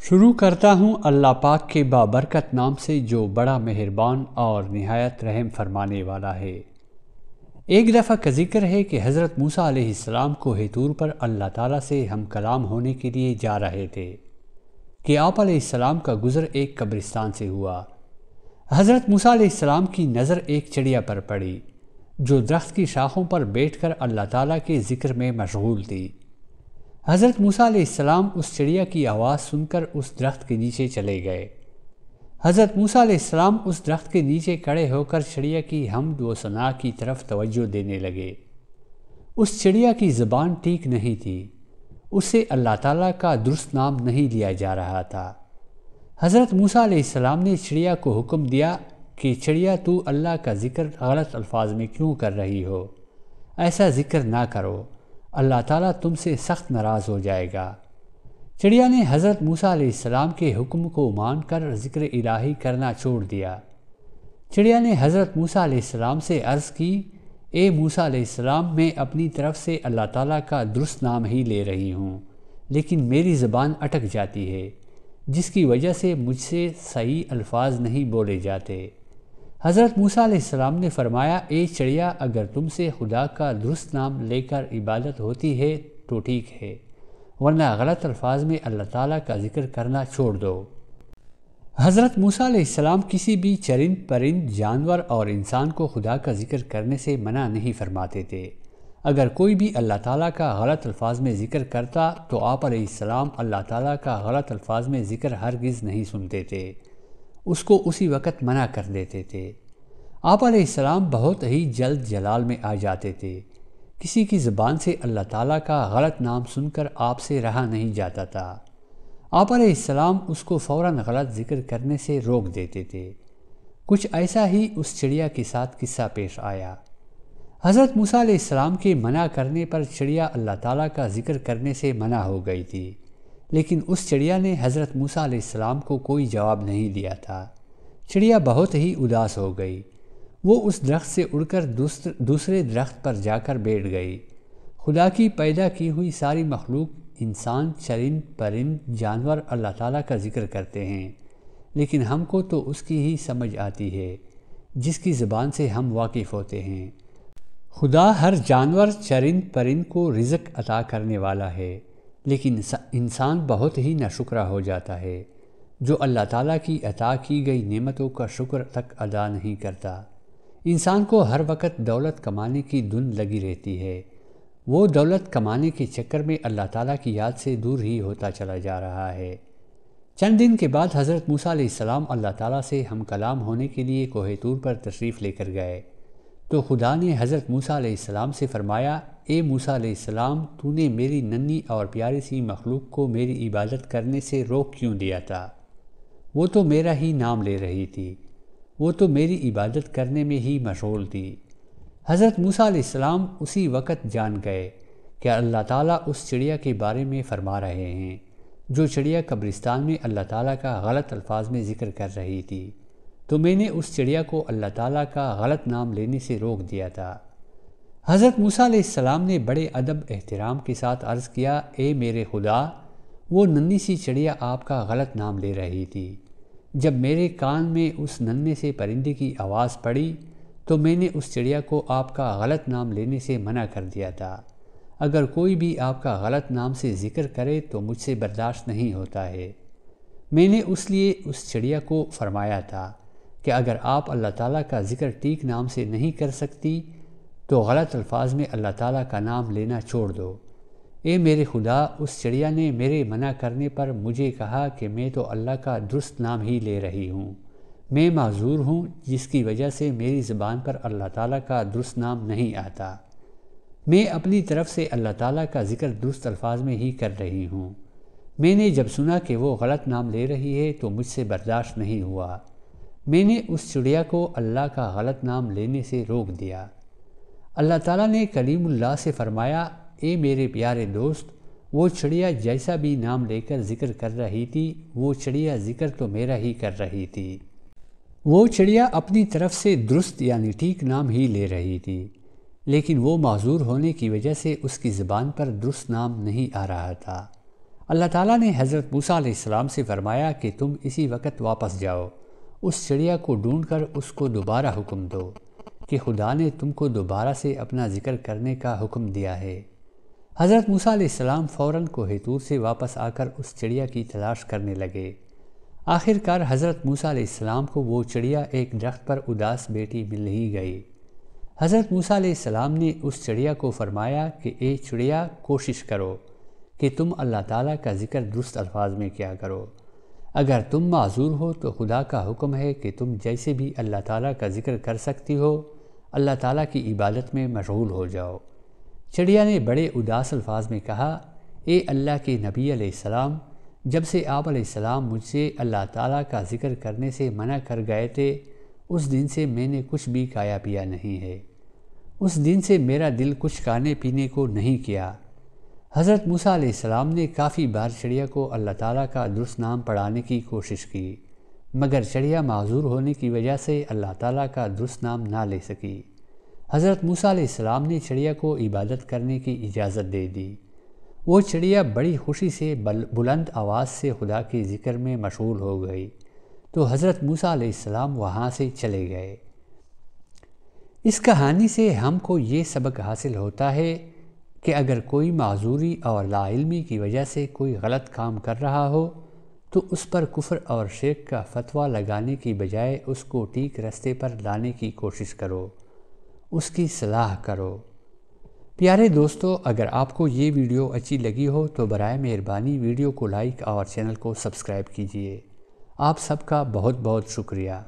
شروع کرتا ہوں اللہ پاک کے بابرکت نام سے جو بڑا مہربان اور نہایت رحم فرمانے والا ہے۔ ایک دفعہ کا ذکر ہے کہ حضرت موسیٰ علیہ السلام کوہ طور پر اللہ تعالیٰ سے ہم کلام ہونے کے لیے جا رہے تھے کہ آپ علیہ السلام کا گزر ایک قبرستان سے ہوا۔ حضرت موسیٰ علیہ السلام کی نظر ایک چڑیا پر پڑی جو درخت کی شاخوں پر بیٹھ کر اللہ تعالیٰ کے ذکر میں مشغول تھی۔ حضرت موسیٰ علیہ السلام اس چڑیا کی آواز سن کر اس درخت کے نیچے چلے گئے۔ حضرت موسیٰ علیہ السلام اس درخت کے نیچے کھڑے ہو کر چڑیا کی حمد و ثنا کی طرف توجہ دینے لگے۔ اس چڑیا کی زبان ٹھیک نہیں تھی، اس سے اللہ تعالیٰ کا درست نام نہیں لیا جا رہا تھا۔ حضرت موسیٰ علیہ السلام نے چڑیا کو حکم دیا کہ چڑیا تو اللہ کا ذکر غلط الفاظ میں کیوں کر رہی ہو؟ ایسا ذکر نہ کرو، اللہ تعالیٰ تم سے سخت ناراض ہو جائے گا۔ چڑیا نے حضرت موسیٰ علیہ السلام کے حکم کو مان کر ذکر الہی کرنا چھوڑ دیا۔ چڑیا نے حضرت موسیٰ علیہ السلام سے عرض کی، اے موسیٰ علیہ السلام، میں اپنی طرف سے اللہ تعالیٰ کا درست نام ہی لے رہی ہوں، لیکن میری زبان اٹک جاتی ہے، جس کی وجہ سے مجھ سے صحیح الفاظ نہیں بولے جاتے۔ حضرت موسیٰ علیہ السلام نے فرمایا، اے چڑیا، اگر تم سے خدا کا درست نام لے کر عبادت ہوتی ہے تو ٹھیک ہے، ورنہ غلط الفاظ میں اللہ تعالیٰ کا ذکر کرنا چھوڑ دو۔ حضرت موسیٰ علیہ السلام کسی بھی چرند پرند جانور اور انسان کو خدا کا ذکر کرنے سے منع نہیں فرماتے تھے۔ اگر کوئی بھی اللہ تعالیٰ کا غلط الفاظ میں ذکر کرتا تو آپ علیہ السلام اللہ تعالیٰ کا غلط الفاظ میں ذکر ہرگز نہیں سنتے تھے، اس کو اسی وقت منع کر دیتے تھے۔ آپ علیہ السلام بہت ہی جلد جلال میں آ جاتے تھے، کسی کی زبان سے اللہ تعالیٰ کا غلط نام سن کر آپ سے رہا نہیں جاتا تھا۔ آپ علیہ السلام اس کو فوراً غلط ذکر کرنے سے روک دیتے تھے۔ کچھ ایسا ہی اس چڑیا کے ساتھ قصہ پیش آیا۔ حضرت موسیٰ علیہ السلام کے منع کرنے پر چڑیا اللہ تعالیٰ کا ذکر کرنے سے منع ہو گئی تھی، لیکن اس چڑیا نے حضرت موسیٰ علیہ السلام کو کوئی جواب نہیں دیا تھا۔ چڑیا بہت ہی اداس ہو گئی، وہ اس درخت سے اڑ کر دوسرے درخت پر جا کر بیٹھ گئی۔ خدا کی پیدا کی ہوئی ساری مخلوق، انسان، چرند پرند، جانور اللہ تعالیٰ کا ذکر کرتے ہیں، لیکن ہم کو تو اس کی ہی سمجھ آتی ہے جس کی زبان سے ہم واقف ہوتے ہیں۔ خدا ہر جانور، چرند پرند کو رزق عطا کرنے والا ہے، لیکن انسان بہت ہی ناشکرا ہو جاتا ہے، جو اللہ تعالیٰ کی عطا کی گئی نعمتوں کا شکر تک ادا نہیں کرتا۔ انسان کو ہر وقت دولت کمانے کی دھن لگی رہتی ہے، وہ دولت کمانے کے چکر میں اللہ تعالیٰ کی یاد سے دور ہی ہوتا چلا جا رہا ہے۔ چند دن کے بعد حضرت موسیٰ علیہ السلام اللہ تعالیٰ سے ہم کلام ہونے کے لیے کوہ طور پر تشریف لے کر گئے، تو خدا نے حضرت موسیٰ علیہ السلام سے فرمایا، اے موسیٰ علیہ السلام، تو نے میری ننھی اور پیاری سی مخلوق کو میری عبادت کرنے سے روک کیوں دیا تھا؟ وہ تو میرا ہی نام لے رہی تھی، وہ تو میری عبادت کرنے میں ہی مشغول تھی۔ حضرت موسیٰ علیہ السلام اسی وقت جان گئے کہ اللہ تعالیٰ اس چڑیا کے بارے میں فرما رہے ہیں جو چڑیا قبرستان میں اللہ تعالیٰ کا غلط الفاظ میں ذکر کر رہی تھی، تو میں نے اس چڑیا کو اللہ تعالیٰ کا غلط نام لینے سے روک دیا تھا۔ حضرت موسیٰ علیہ السلام نے بڑے ادب احترام کے ساتھ عرض کیا، اے میرے خدا، وہ ننھی سی چڑیا آپ کا غلط نام لے رہی تھی۔ جب میرے کان میں اس ننھے سے پرندے کی آواز پڑی تو میں نے اس چڑیا کو آپ کا غلط نام لینے سے منع کر دیا تھا۔ اگر کوئی بھی آپ کا غلط نام سے ذکر کرے تو مجھ سے برداشت نہیں ہوتا ہے۔ میں نے اس لیے اس چڑیا کو فرمایا تھا کہ اگر آپ اللہ تعالیٰ کا ذکر ٹھیک نام سے نہیں کر سکتی تو غلط الفاظ میں اللہ تعالیٰ کا نام لینا چھوڑ دو۔ اے میرے خدا، اس چڑیا نے میرے منع کرنے پر مجھے کہا کہ میں تو اللہ کا درست نام ہی لے رہی ہوں، میں معذور ہوں، جس کی وجہ سے میری زبان پر اللہ تعالیٰ کا درست نام نہیں آتا۔ میں اپنی طرف سے اللہ تعالیٰ کا ذکر درست الفاظ میں ہی کر رہی ہوں۔ میں نے جب سنا کہ وہ غلط نام لے رہی ہے تو مجھ سے برداشت نہیں ہوا، میں نے اس چڑیا کو اللہ کا غلط نام لینے سے روک دیا۔ اللہ تعالیٰ نے کلیم اللہ سے فرمایا، اے میرے پیارے دوست، وہ چڑیا جیسا بھی نام لے کر ذکر کر رہی تھی، وہ چڑیا ذکر تو میرا ہی کر رہی تھی۔ وہ چڑیا اپنی طرف سے درست یعنی ٹھیک نام ہی لے رہی تھی، لیکن وہ معذور ہونے کی وجہ سے اس کی زبان پر درست نام نہیں آ رہا تھا۔ اللہ تعالیٰ نے حضرت موسیٰ علیہ السلام سے فرمایا کہ تم اسی وقت واپس جاؤ، اس چڑیا کو ڈھونڈ کر اس کو دوبارہ حکم دو کہ خدا نے تم کو دوبارہ سے اپنا ذکر کرنے کا حکم دیا ہے۔ حضرت موسیٰ علیہ السلام فوراً کوہ طور سے واپس آ کر اس چڑیا کی تلاش کرنے لگے۔ آخر کار حضرت موسیٰ علیہ السلام کو وہ چڑیا ایک درخت پر اداس بیٹھی مل ہی گئی۔ حضرت موسیٰ علیہ السلام نے اس چڑیا کو فرمایا کہ اے چڑیا، کوشش کرو کہ تم اللہ تعالیٰ کا ذکر درست الفاظ میں کیا کرو۔ اگر تم معذور ہو تو خدا کا حکم ہے کہ تم جیسے بھی اللہ تعالیٰ کا ذکر کر سکتی ہو، اللہ تعالیٰ کی عبادت میں مشغول ہو جاؤ۔ چڑیا نے بڑے اداس الفاظ میں کہا، اے اللہ کے نبی علیہ السلام، جب سے آپ علیہ السلام مجھ سے اللہ تعالیٰ کا ذکر کرنے سے منع کر گئے تھے، اس دن سے میں نے کچھ بھی کھایا پیا نہیں ہے۔ اس دن سے میرا دل کچھ کھانے پینے کو نہیں کیا۔ حضرت موسیٰ علیہ السلام نے کافی بار چڑیا کو اللہ تعالیٰ کا درست نام پڑھانے کی کوشش کی، مگر چڑیا معذور ہونے کی وجہ سے اللہ تعالیٰ کا درست نام نہ لے سکی۔ حضرت موسیٰ علیہ السلام نے چڑیا کو عبادت کرنے کی اجازت دے دی۔ وہ چڑیا بڑی خوشی سے بلند آواز سے خدا کے ذکر میں مشغول ہو گئی، تو حضرت موسیٰ علیہ السلام وہاں سے چلے گئے۔ اس کہانی سے ہم کو یہ سبق حاصل ہوتا ہے کہ اگر کوئی معذوری اور لا علمی کی وجہ سے کوئی غلط کام کر رہا ہو تو اس پر کفر اور شرک کا فتویٰ لگانے کی بجائے اس کو ٹھیک راستے پر لانے کی کوشش کرو، اس کی صلاح کرو۔ پیارے دوستو، اگر آپ کو یہ ویڈیو اچھی لگی ہو تو برائے مہربانی ویڈیو کو لائک اور چینل کو سبسکرائب کیجیے۔ آپ سب کا بہت بہت شکریہ۔